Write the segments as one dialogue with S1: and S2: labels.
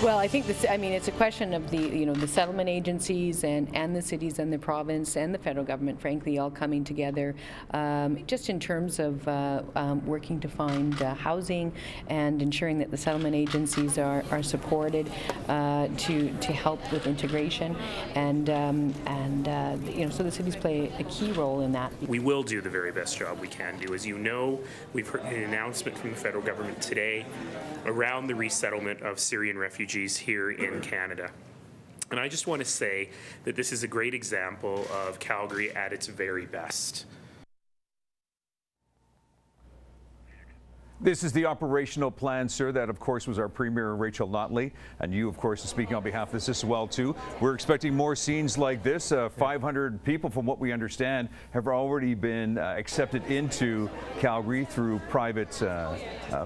S1: Well, I think this. I mean, it's a question of the settlement agencies and the cities and the province and the federal government, frankly, all coming together, just in terms of working to find housing and ensuring that the settlement agencies are supported to help with integration, and so the cities play a key role in that.
S2: We will do the very best job we can do. As you know, we've heard an announcement from the federal government today around the resettlement of Syrian refugees here in Canada. And I just want to say that this is a great example of Calgary at its very best.
S3: This is the operational plan, sir. That, of course, was our Premier, Rachel Notley. And you, of course, are speaking on behalf of this as well, too. We're expecting more scenes like this. 500 people, from what we understand, have already been accepted into Calgary through private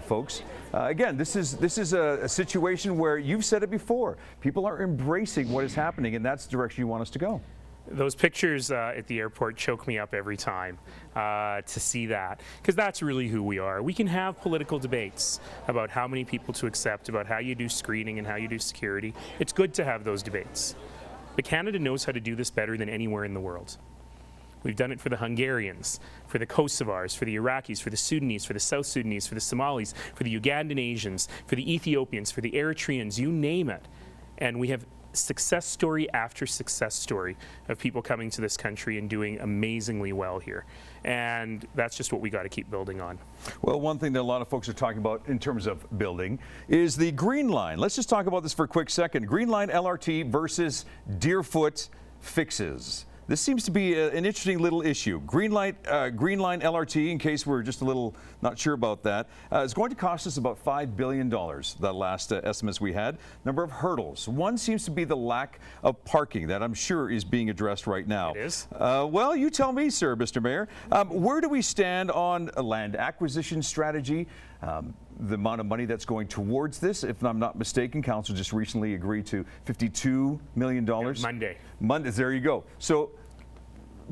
S3: folks. Again, this is a situation where you've said it before. People are embracing what is happening, and that's the direction you want us to go.
S2: Those pictures at the airport choke me up every time to see that, because that's really who we are. We can have political debates about how many people to accept, about how you do screening and how you do security. It's good to have those debates. But Canada knows how to do this better than anywhere in the world. We've done it for the Hungarians, for the Kosovars, for the Iraqis, for the Sudanese, for the South Sudanese, for the Somalis, for the Ugandan Asians, for the Ethiopians, for the Eritreans, you name it. And we have success story after success story of people coming to this country and doing amazingly well here. And that's just what we got to keep building on.
S3: Well, one thing that a lot of folks are talking about in terms of building is the Green Line. Let's just talk about this for a quick second. Green Line LRT versus Deerfoot fixes. This seems to be an interesting little issue. Green Line LRT, in case we're just a little not sure about that, is going to cost us about $5 billion, the last estimates we had. Number of hurdles. One seems to be the lack of parking that I'm sure is being addressed right now.
S2: It is?
S3: Well, you tell me, sir, Mr. Mayor. Where do we stand on a land acquisition strategy? The amount of money that's going towards this, if I'm not mistaken, Council just recently agreed to $52 million.
S2: Yeah,
S3: Monday, there you go. So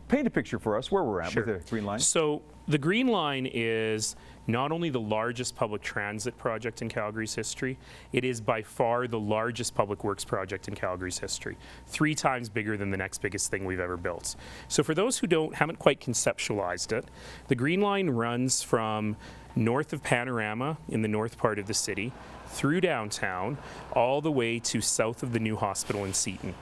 S3: paint a picture for us where we're at with the Green Line.
S2: So the Green Line is not only the largest public transit project in Calgary's history, it is by far the largest public works project in Calgary's history. 3 times bigger than the next biggest thing we've ever built. So for those who haven't quite conceptualized it, the Green Line runs from north of Panorama in the north part of the city, through downtown, all the way to south of the new hospital in Seaton.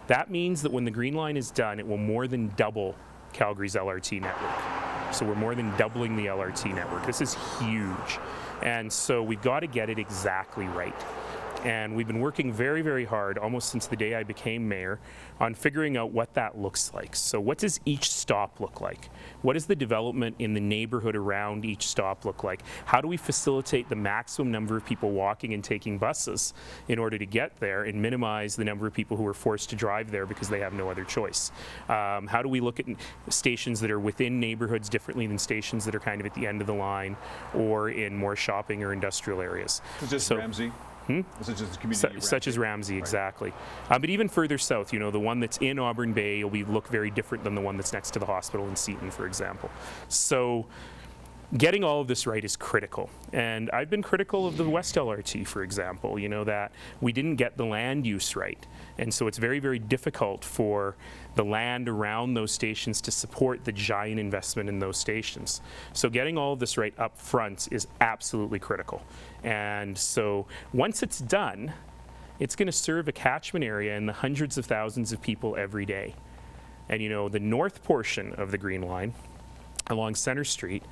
S2: That means that when the Green Line is done, it will more than double Calgary's LRT network. So we're more than doubling the LRT network. This is huge. And so we've got to get it exactly right. And we've been working very, very hard, almost since the day I became mayor, on figuring out what that looks like. So what does each stop look like? What does the development in the neighborhood around each stop look like? How do we facilitate the maximum number of people walking and taking buses in order to get there and minimize the number of people who are forced to drive there because they have no other choice? How do we look at stations that are within neighborhoods differently than stations that are kind of at the end of the line or in more shopping or industrial areas?
S3: So Ramsey?
S2: Such as Ramsey, exactly. But even further south, the one that's in Auburn Bay will look very different than the one that's next to the hospital in Seaton, for example. So getting all of this right is critical. And I've been critical of the West LRT, for example, that we didn't get the land use right. And so it's very, very difficult for the land around those stations to support the giant investment in those stations. So getting all of this right up front is absolutely critical. And so once it's done, it's going to serve a catchment area in the hundreds of thousands of people every day. And the north portion of the Green Line along Centre Street,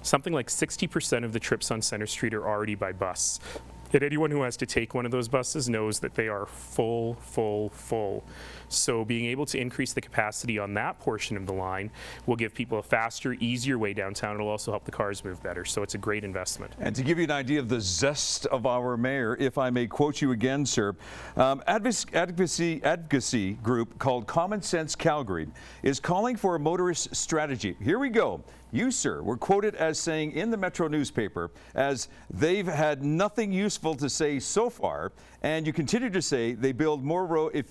S2: something like 60% of the trips on Centre Street are already by bus. And anyone who has to take one of those buses knows that they are full, full, full. So being able to increase the capacity on that portion of the line will give people a faster, easier way downtown. It'll also help the cars move better. So it's a great investment.
S3: And to give you an idea of the zest of our mayor, if I may quote you again, sir, advocacy group called Common Sense Calgary is calling for a motorist strategy. Here we go. You, sir, were quoted as saying in the Metro newspaper as they've had nothing useful to say so far, and you continue to say they build more an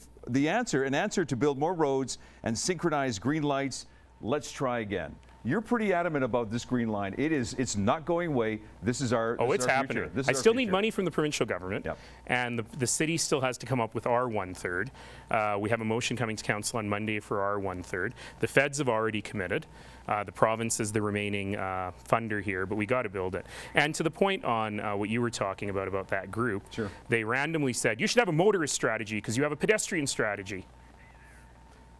S3: answer to build more roads and synchronize green lights. Let's try again. you're pretty adamant about this Green Line. It's not going away. This is our
S2: it's happening. I still need money from the provincial government, and the city still has to come up with our 1/3. We have a motion coming to council on Monday for our 1/3. The feds have already committed. The province is the remaining funder here, but we got to build it. And to the point on what you were talking about that group, they randomly said, you should have a motorist strategy because you have a pedestrian strategy.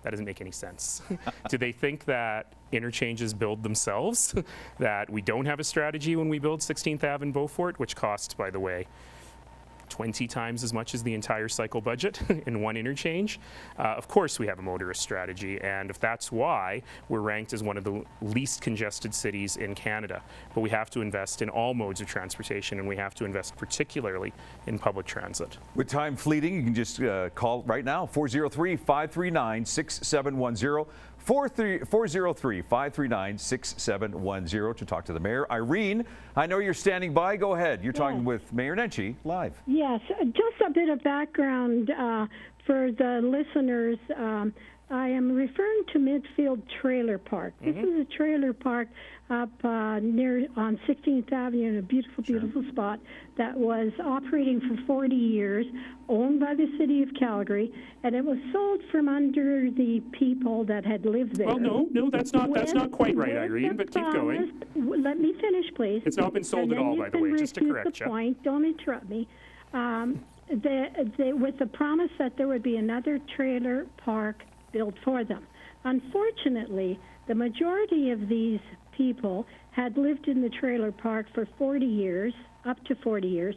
S2: That doesn't make any sense. Do they think that interchanges build themselves? That we don't have a strategy when we build 16th Ave in Beaufort, which costs, by the way, 20 times as much as the entire cycle budget in one interchange? Of course we have a motorist strategy, and if that's why we're ranked as one of the least congested cities in Canada. But we have to invest in all modes of transportation, and we have to invest particularly in public transit.
S3: With time fleeting, you can just call right now, 403-539-6710. 403-539-6710 to talk to the mayor. Irene, I know you're standing by. Go ahead. You're talking with Mayor Nenshi live.
S4: Yes, just a bit of background for the listeners. I am referring to Midfield Trailer Park. This is a trailer park up near on 16th Avenue in a beautiful, beautiful spot that was operating for 40 years, owned by the city of Calgary, and it was sold from under the people that had lived there.
S2: Well, no, that's not quite right, Irene, but keep going.
S4: Let me finish, please.
S2: It's not been sold at all, by the way, just to correct you.
S4: Point. Don't interrupt me. With the promise that there would be another trailer park built for them. Unfortunately, the majority of these people had lived in the trailer park for 40 years, up to 40 years.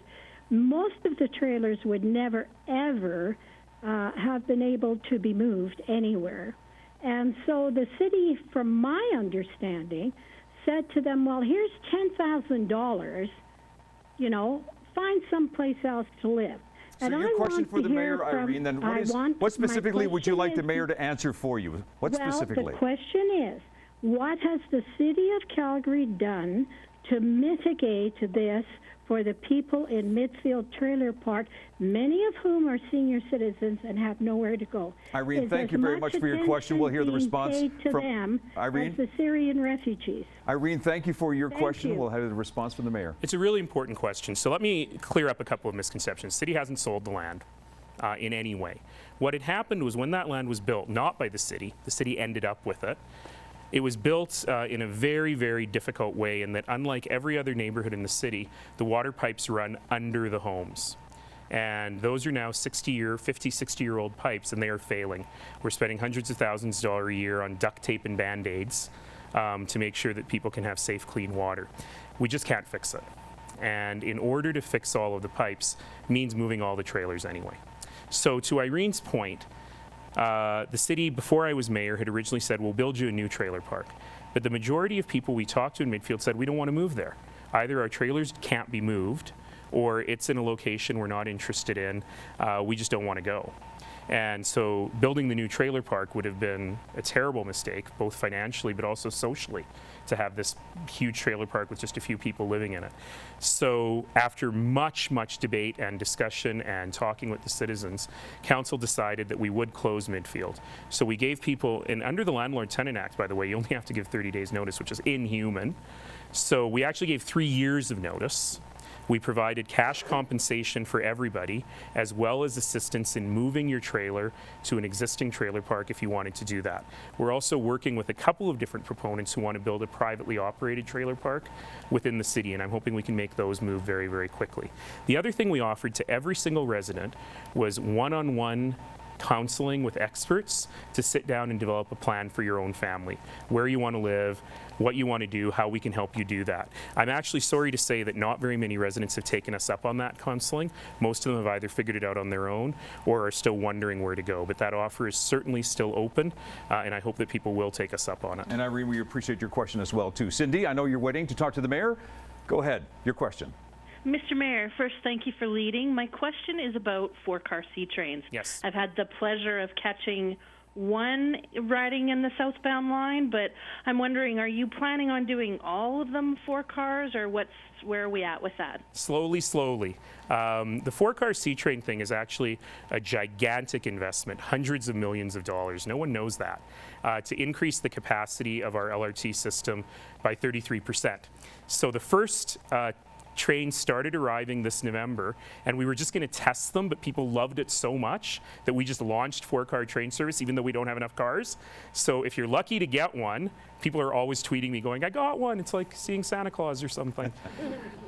S4: Most of the trailers would never, ever have been able to be moved anywhere. And so the city, from my understanding, said to them, well, here's $10,000, find someplace else to live.
S3: So your question for the mayor, Irene, then what specifically would you like the mayor to answer for you? What specifically?
S4: The question is, what has the city of Calgary done to mitigate this for the people in Midfield Trailer Park, many of whom are senior citizens and have nowhere to go?
S3: Irene, thank you very much for your question. We'll hear the response from
S4: them
S3: Irene.
S4: As the Syrian refugees.
S3: Irene, thank you for your question. We'll have the response from the mayor.
S2: It's a really important question. So let me clear up a couple of misconceptions. The city hasn't sold the land in any way. What had happened was when that land was built, not by the city ended up with it. It was built in a very, very difficult way in that, unlike every other neighborhood in the city, the water pipes run under the homes. And those are now 50, 60-year-old pipes, and they are failing. We're spending hundreds of thousands of dollars a year on duct tape and Band-Aids to make sure that people can have safe, clean water. We just can't fix it. And in order to fix all of the pipes means moving all the trailers anyway. So to Irene's point, the city, before I was mayor, had originally said, we'll build you a new trailer park. But the majority of people we talked to in Midfield said, we don't want to move there. Either our trailers can't be moved, or it's in a location we're not interested in. We just don't want to go. And so building the new trailer park would have been a terrible mistake, both financially but also socially, to have this huge trailer park with just a few people living in it. So after much, much debate and discussion and talking with the citizens, council decided that we would close Midfield. So we gave people, and under the Landlord-Tenant Act, by the way, you only have to give 30 days notice, which is inhuman. So we actually gave 3 years of notice. We provided cash compensation for everybody, as well as assistance in moving your trailer to an existing trailer park if you wanted to do that. We're also working with a couple of different proponents who want to build a privately operated trailer park within the city, and I'm hoping we can make those move very, very quickly. The other thing we offered to every single resident was one-on-one counseling with experts to sit down and develop a plan for your own family, where you want to live, what you want to do, how we can help you do that. I'm actually sorry to say that not very many residents have taken us up on that counseling. Most of them have either figured it out on their own or are still wondering where to go. But that offer is certainly still open, and I hope that people will take us up on it.
S3: And Irene, we appreciate your question as well, too. Cindy, I know you're waiting to talk to the mayor. Go ahead, your question.
S5: Mr. Mayor, first, thank you for leading. My question is about four-car C trains.
S2: Yes.
S5: I've had the pleasure of catching one riding in the southbound line, but I'm wondering, are you planning on doing all of them 4 cars, or where are we at with that?
S2: Slowly, slowly. The 4-car C-train thing is actually a gigantic investment, hundreds of millions of dollars. No one knows that. To increase the capacity of our LRT system by 33%. So the first trains started arriving this November, and we were just going to test them, but people loved it so much that we just launched 4-car train service, even though we don't have enough cars. So if you're lucky to get one, people are always tweeting me going, I got one. It's like seeing Santa Claus or something.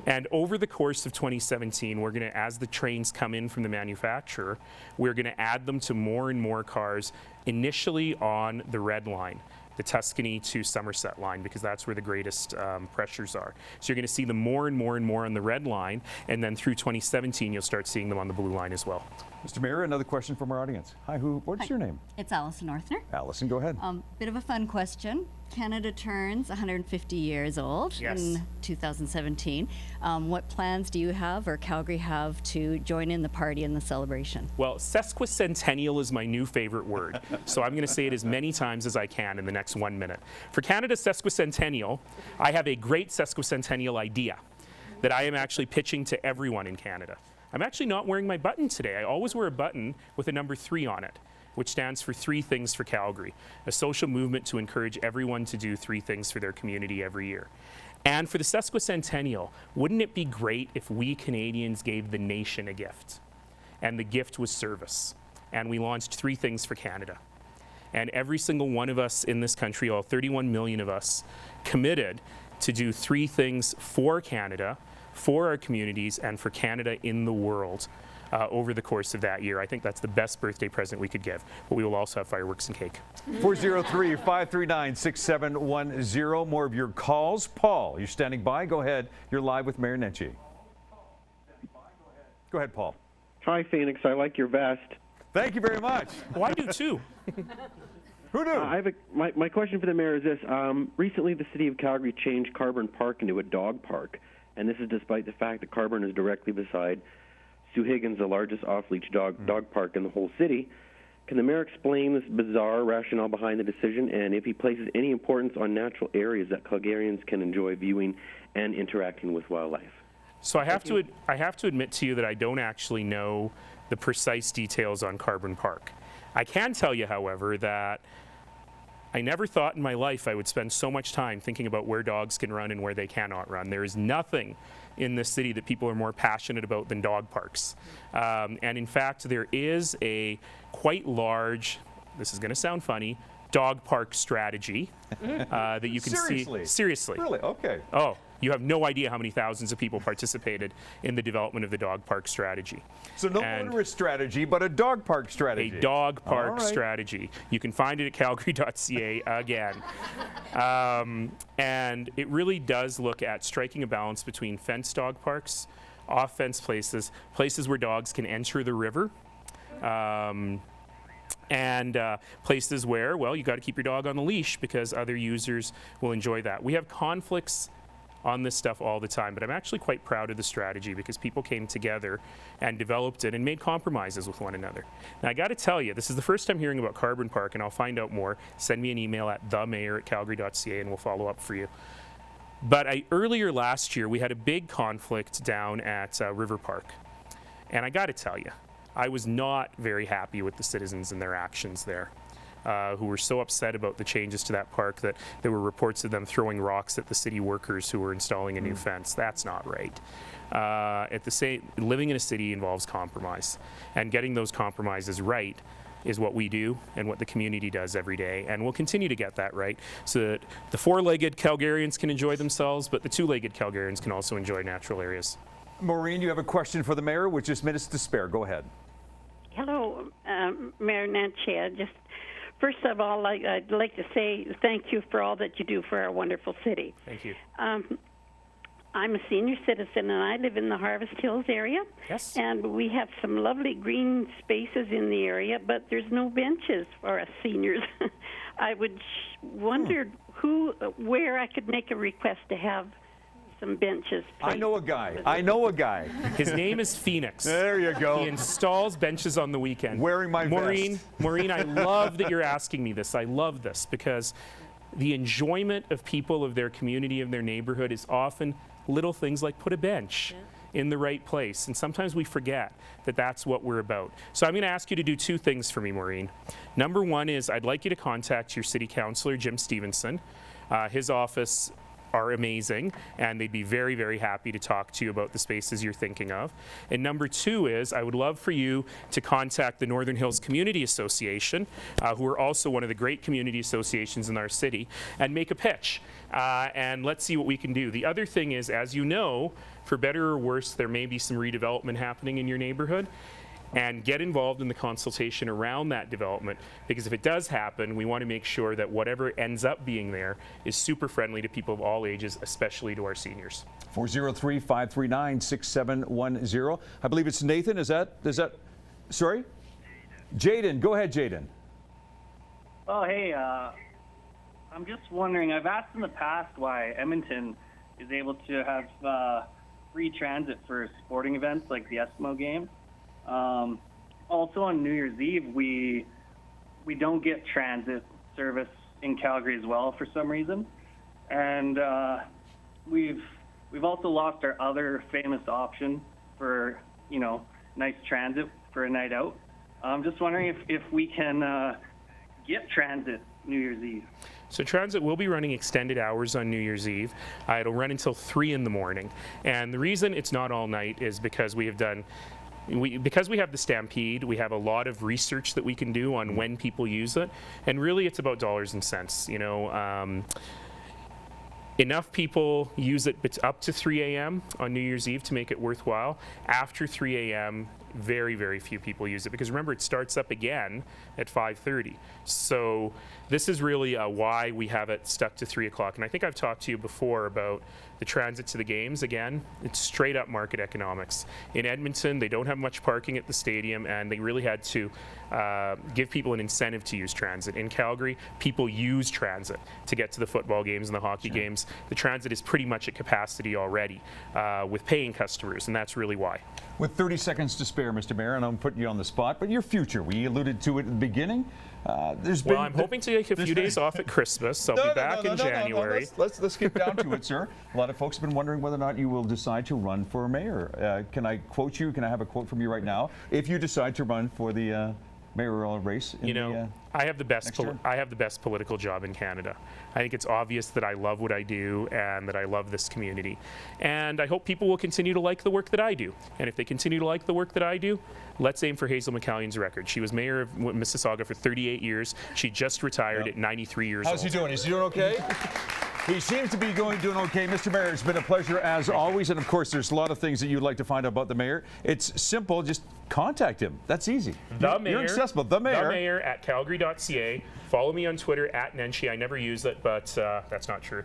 S2: And over the course of 2017, we're going to, as the trains come in from the manufacturer, we're going to add them to more and more cars, initially on the red line, the Tuscany to Somerset line, because that's where the greatest pressures are. So you're going to see them more and more and more on the red line, and then through 2017 you'll start seeing them on the blue line as well.
S3: Mr. Mayor, another question from our audience. Hi, what's your name?
S6: It's Alison Orthner.
S3: Allison, go ahead.
S6: Bit of a fun question. Canada turns 150 years old in 2017. What plans do you have or Calgary have to join in the party and the celebration?
S2: Well, sesquicentennial is my new favorite word, so I'm going to say it as many times as I can in the next 1 minute. For Canada's sesquicentennial, I have a great sesquicentennial idea that I am actually pitching to everyone in Canada. I'm actually not wearing my button today. I always wear a button with a number 3 on it, which stands for 3 Things for Calgary, a social movement to encourage everyone to do 3 things for their community every year. And for the sesquicentennial, wouldn't it be great if we Canadians gave the nation a gift? And the gift was service. And we launched 3 Things for Canada. And every single one of us in this country, all 31 million of us, committed to do 3 things for Canada, for our communities, and for Canada in the world over the course of that year. I think that's the best birthday present we could give. But we will also have fireworks and cake.
S3: 403-539-6710. More of your calls. Paul, you're standing by. Go ahead. You're live with Mayor Nenshi. Go ahead, Paul.
S7: Hi, Phoenix. I like your vest.
S3: Thank you very much.
S2: Oh, I do too.
S3: Who knew?
S7: My question for the mayor is this. Recently, the city of Calgary changed Carburn Park into a dog park, and this is despite the fact that Carburn is directly beside Sue Higgins, the largest off-leash dog park in the whole city. Can the mayor explain this bizarre rationale behind the decision, and if he places any importance on natural areas that Calgarians can enjoy viewing and interacting with wildlife?
S2: So I have to admit to you that I don't actually know the precise details on Carburn Park. I can tell you, however, that I never thought in my life I would spend so much time thinking about where dogs can run and where they cannot run. There is nothing in this city that people are more passionate about than dog parks. And in fact, there is a quite large, this is going to sound funny, dog park strategy that you can see. Seriously?
S3: Really? Okay.
S2: Oh, you have no idea how many thousands of people participated in the development of the dog park strategy.
S3: So no motorist strategy, but a dog park strategy.
S2: A dog park strategy. You can find it at calgary.ca again. And it really does look at striking a balance between fenced dog parks, off-fence places, places where dogs can enter the river, and places where, well, you got to keep your dog on the leash because other users will enjoy that. We have conflicts on this stuff all the time, but I'm actually quite proud of the strategy because people came together and developed it and made compromises with one another. Now I got to tell you, this is the first time hearing about Carburn Park, and I'll find out more. Send me an email at themayor@calgary.ca and we'll follow up for you. But earlier last year, we had a big conflict down at River Park, and I got to tell you, I was not very happy with the citizens and their actions there. Who were so upset about the changes to that park that there were reports of them throwing rocks at the city workers who were installing a new fence. That's not right. Living in a city involves compromise, and getting those compromises right is what we do and what the community does every day, and we'll continue to get that right so that the 4-legged Calgarians can enjoy themselves, but the 2-legged Calgarians can also enjoy natural areas.
S3: Maureen, you have a question for the mayor with just minutes to spare. Go ahead.
S8: Hello, Mayor Nenshi. First of all, I'd like to say thank you for all that you do for our wonderful city.
S2: Thank you.
S8: I'm a senior citizen, and I live in the Harvest Hills area.
S2: Yes.
S8: And we have some lovely green spaces in the area, but there's no benches for us seniors. I would wonder where I could make a request to have some benches.
S3: I know a guy. I know a guy.
S2: His name is Phoenix.
S3: There you go.
S2: He installs benches on the weekend.
S3: Wearing my vest.
S2: Maureen, I love that you're asking me this. I love this because the enjoyment of people, of their community, of their neighborhood is often little things like put a bench in the right place. And sometimes we forget that that's what we're about. So I'm going to ask you to do two things for me, Maureen. Number one is I'd like you to contact your city councillor, Jim Stevenson. His office are amazing, and they'd be very, very happy to talk to you about the spaces you're thinking of. And number two is I would love for you to contact the Northern Hills Community Association, who are also one of the great community associations in our city, and make a pitch. And let's see what we can do. The other thing is, as you know, for better or worse, there may be some redevelopment happening in your neighborhood. And get involved in the consultation around that development, because if it does happen, we want to make sure that whatever ends up being there is super friendly to people of all ages, especially to our seniors.
S3: 403-539-6710. I believe it's Nathan. Is that sorry? Jaden. Go ahead, Jaden.
S9: Oh, hey, I'm just wondering, I've asked in the past why Edmonton is able to have free transit for sporting events like the Eskimo game. Also on New Year's Eve, we don't get transit service in Calgary as well for some reason, and we've also lost our other famous option for nice transit for a night out. I'm just wondering if we can get transit New Year's Eve.
S2: So transit will be running extended hours on New Year's Eve. It'll run until 3 in the morning, and the reason it's not all night is because we have done. Because we have the Stampede, we have a lot of research that we can do on when people use it, and really it's about dollars and cents. Enough people use it up to 3 a.m. on New Year's Eve to make it worthwhile. After 3 a.m., very, very few people use it, because remember, it starts up again at 5:30. So this is really why we have it stuck to 3 o'clock. And I think I've talked to you before about the transit to the games. Again, it's straight up market economics. In Edmonton, they don't have much parking at the stadium, and they really had to give people an incentive to use transit. In Calgary, people use transit to get to the football games and the hockey games. The transit is pretty much at capacity already with paying customers, and that's really why.
S3: With 30 seconds to spare, Mr. Mayor, and I'm putting you on the spot, but your future, we alluded to it at the beginning.
S2: Well, I'm hoping to take a few days off at Christmas, so I'll be back in January.
S3: Let's get down to it, sir. A lot of folks have been wondering whether or not you will decide to run for mayor. Can I quote you? Can I have a quote from you right now? If you decide to run for the mayoral race in
S2: I have the best political job in Canada. I think it's obvious that I love what I do and that I love this community. And I hope people will continue to like the work that I do. And if they continue to like the work that I do, let's aim for Hazel McCallion's record. She was mayor of Mississauga for 38 years. She just retired at 93 years old.
S3: How's he doing? Is he doing okay? He seems to be doing okay. Mr. Mayor, it's been a pleasure as always. And of course, there's a lot of things that you'd like to find out about the mayor. It's simple. Just contact him. That's easy. You're accessible. The mayor
S2: at calgary.ca. Follow me on Twitter at Nenshi. I never use it, but that's not true.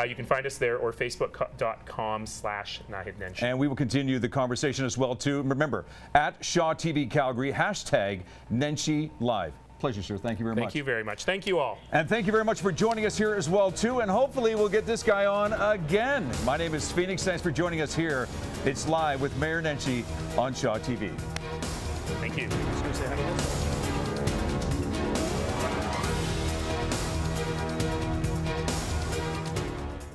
S2: You can find us there, or facebook.com/NahidNenshi.
S3: And we will continue the conversation as well, too. Remember, at Shaw TV Calgary, #Nenshi Live. Pleasure, sir. Thank you very much.
S2: Thank you very much. Thank you all.
S3: And thank you very much for joining us here as well, too. And hopefully we'll get this guy on again. My name is Phoenix. Thanks for joining us here. It's Live with Mayor Nenshi on Shaw TV.
S2: Thank you.